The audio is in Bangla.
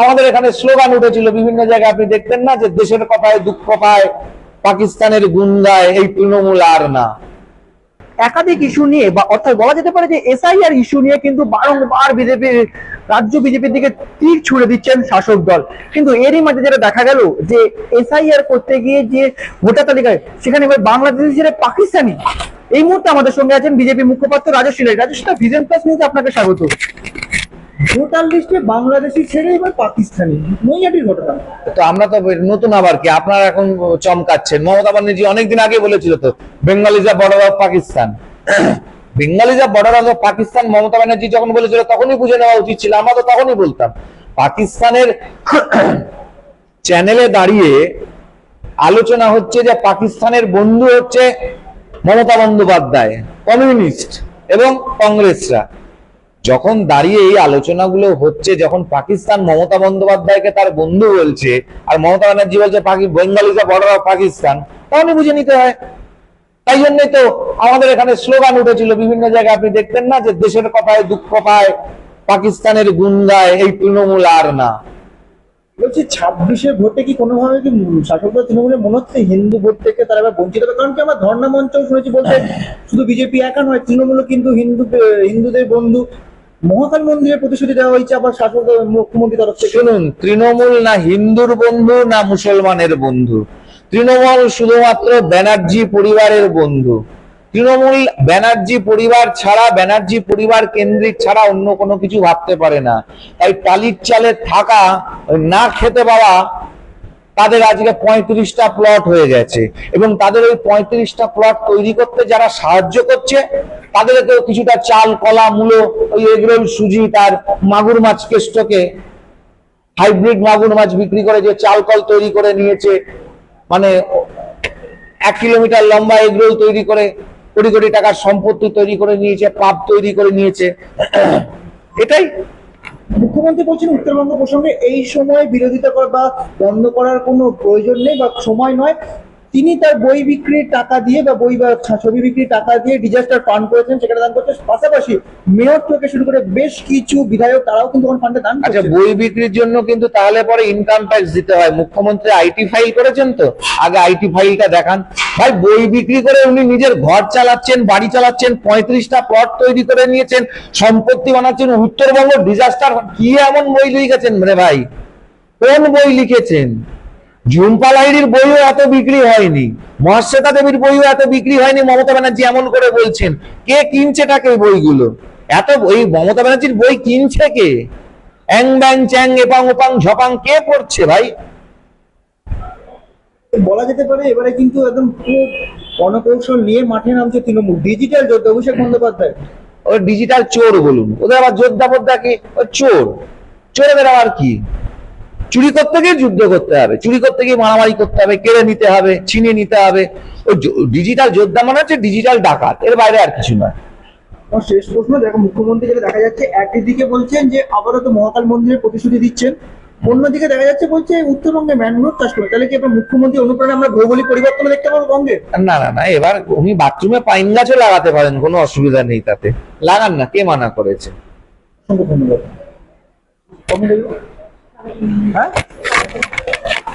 আমাদের এখানে স্লোগান উঠেছিল বিভিন্ন জায়গায়, আপনি দেখতেন না, যে দেশের কথায় দুঃখ পায়, পাকিস্তানের গুণ গায়, এই তৃণমূল আর না। একাধিক ইস্যু নিয়ে বা অর্থাৎ বলা যেতে পারে যে এসআইআর ইস্যু নিয়ে কিন্তু বারংবার বিজেপির রাজ্য বিজেপির দিকে তীর ছুড়ে দিচ্ছেন শাসক দল। কিন্তু এরই মাঝে যেটা দেখা গেল যে এসআইআর করতে গিয়ে যে ভোটার তালিকায় সেখানে এবার বাংলাদেশি ছেড়ে পাকিস্তানি। এই মুহূর্তে আমাদের সঙ্গে আছেন বিজেপি মুখপাত্র রাজস্বী রায়। রাজস্বী, ভিশন প্লাস নিউজে আপনাকে স্বাগত। ভোটার লিস্টে বাংলাদেশি ছেড়ে এবার পাকিস্তানি, নৈহাটির ঘটনা। তো আমরা তো নতুন আবার কি, আপনারা এখন চমকাচ্ছেন। মমতা ব্যানার্জি অনেকদিন আগে বলেছিল তো, Bengal is a border of Pakistan. Bengal is a border of Pakistan Mamata Banerjee যখন বলেছিল তখনই বুঝে নেওয়া উচিত ছিল, আমরা তো তখনই বলতাম। পাকিস্তানের চ্যানেলে দাঁড়িয়ে আলোচনা হচ্ছে যে পাকিস্তানের বন্ধু হচ্ছে মমতা বন্দ্যোপাধ্যায়, কমিউনিস্ট এবং কংগ্রেসরা। যখন দাঁড়িয়ে এই আলোচনাগুলো হচ্ছে, যখন পাকিস্তান মমতা বন্দ্যোপাধ্যায়কে তার বন্ধু বলছে আর মমতা ব্যানার্জি বলছে Bengal is a border of Pakistan, তখনই বুঝে নিতে হয়। তাই জন্যই তো আমাদের এখানে স্লোগান উঠেছিল বিভিন্ন জায়গায়, আপনি দেখতেন না, যে দেশের কথায় দুঃখ পায়, পাকিস্তানের গুণ গায়, এই তৃণমূল আর না। বলছি 26-এর ভোটে কি কোনোভাবে কি শাসক দল তৃণমূলের মনে হচ্ছে হিন্দু ভোট থেকে তারা এবার বঞ্চিত হবে? কারণ কি আমরা ধর্ণা মঞ্চও শুনেছি বলতে শুধু বিজেপি একা নয়, তৃণমূলও কিন্তু হিন্দুদের বন্ধু। মহাকাল মন্দিরের প্রতিশ্রুতি দেওয়া হয়েছে আবার শাসক দল মুখ্যমন্ত্রী তরফ থেকে। শুনুন, তৃণমূল না হিন্দুর বন্ধু না মুসলমানের বন্ধু। তৃণমূল শুধুমাত্র ব্যানার্জি পরিবারের বন্ধু। তৃণমূল ব্যানার্জি পরিবার ছাড়া, ব্যানার্জি পরিবার কেন্দ্রিক ছাড়া অন্য কোনো কিছু ভাবতে পারে না। তাই টালির চালে থাকা, না খেতে পাওয়া, তাদের আজকে 35টা প্লট হয়ে গেছে, এবং তাদের ওই 35টা প্লট তৈরি করতে যারা সাহায্য করছে তাদেরকেও কিছুটা চাল, কলা, মূলো, ওই এগরোল, সুজি, তার মাগুর মাছ কেষ্টকে হাইব্রিড মাগুর মাছ বিক্রি করে যে চাল কল তৈরি করে নিয়েছে, মানে 1 কিলোমিটার লম্বা এগরোল তৈরি করে কোটি কোটি টাকার সম্পত্তি তৈরি করে নিয়েছে, পাপ তৈরি করে নিয়েছে। এটাই মুখ্যমন্ত্রী বলছেন উত্তরবঙ্গ প্রসঙ্গে এই সময় বিরোধিতা করা বা বন্ধ করার কোনো প্রয়োজন নেই বা সময় নয়। তিনি তার বই বিক্রির টাকা দিয়ে বা বই বা ছবি বিক্রির টাকা দিয়ে ডিজাস্টার ফান্ড করেছেন, সেখানে দান করছে। পাশাপাশি মেয়র থেকে শুরু করে বেশ কিছু বিধায়ক তারাও কিন্তু ফান্ডে দান করছে। আচ্ছা, বই বিক্রির জন্য কিন্তু তাহলে পরে ইনকাম ট্যাক্স দিতে হয়। মুখ্যমন্ত্রী আইটি ফাইল করেছেন তো, আগে আইটি ফাইলটা দেখান ভাই। বই বিক্রি করে উনি নিজের ঘর চালাচ্ছেন, বাড়ি চালাচ্ছেন, 35টা প্লট তৈরি করে নিয়েছেন, সম্পত্তি বানাচ্ছেন। উত্তরবঙ্গ ডিজাস্টার কি এমন বই লিখেছেন রে ভাই? কোন বই লিখেছেন? ঝুম্পা লাহিড়ির বইও এত বিক্রি হয়নি, মহাশ্বেতা দেবীর বইও এত বিক্রি হয়নি। মমতা ব্যানার্জি এমন করে বলছেন, কে কিনছে টাকে বইগুলো? এত বই মমতা ব্যানার্জির বই কিনছে কে? অ্যাং ব্যাং চ্যাং এপাং ওপাং ঝপাং কে পড়ছে ভাই? বলা যেতে পারে এবারে কিন্তু একদম খুব গণকৌশল নিয়ে মাঠে নামছে তৃণমূল। ডিজিটাল যোদ্ধা অভিষেক বন্দ্যোপাধ্যায়। ওই ডিজিটাল চোর বলুন, ওদের আবার যোদ্ধা ফোদ্ধা কি? ওই চোর, চোরেদের আবার কি? চুরি করতে গিয়ে যুদ্ধ করতে হবে, চুরি করতে গিয়ে মারামারি করতে হবে, কেড়ে নিতে হবে, ছিনিয়ে নিতে হবে। ওই ডিজিটাল যোদ্ধা মানে হচ্ছে ডিজিটাল ডাকাত, এর বাইরে আর কিছু নয়। শেষ প্রশ্ন, দেখো মুখ্যমন্ত্রী যেটা দেখা যাচ্ছে একদিকে বলছেন যে আবারও তো মহাকাল মন্দিরের প্রতিশ্রুতি দিচ্ছেন, অন্যদিকে দেখা যাচ্ছে বলছে উত্তরবঙ্গে ম্যানগ্রোভ চাষ করে। তাহলে কি এবার মুখ্যমন্ত্রী অনুপ্রাণে আমরা ভৌগোলিক পরিবর্তন দেখতে পাবো বঙ্গে? না না না, এবার উনি বাথরুমে পাইন গাছও লাগাতে পারেন, কোনো অসুবিধা নেই, তাতে লাগান না, কে মানা করেছে? ধন্যবাদ। হ্যাঁ।